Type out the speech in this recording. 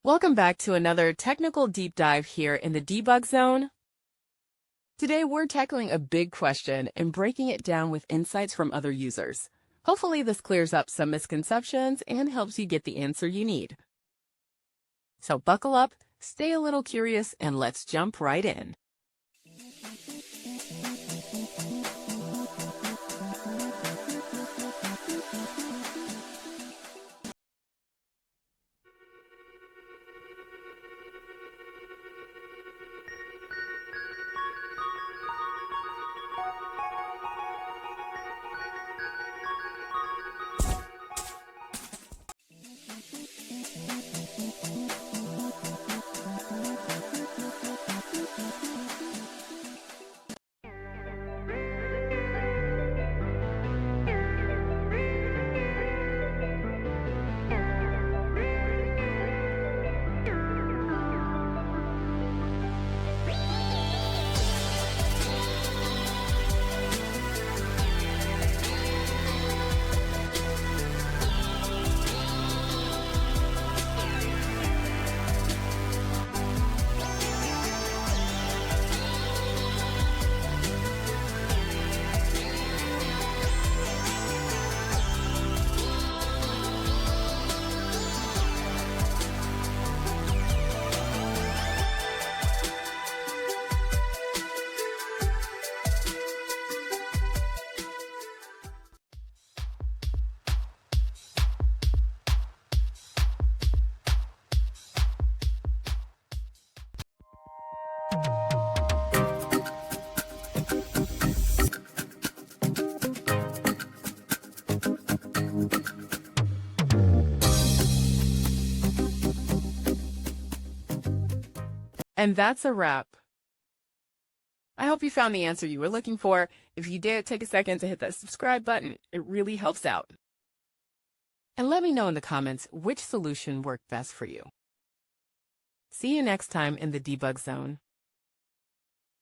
Welcome back to another technical deep dive here in the debug zone. Today we're tackling a big question and breaking it down with insights from other users. Hopefully this clears up some misconceptions and helps you get the answer you need. So buckle up, stay a little curious, and let's jump right in. And that's a wrap. I hope you found the answer you were looking for. If you did, take a second to hit that subscribe button. It really helps out. And let me know in the comments which solution worked best for you. See you next time in the debug zone.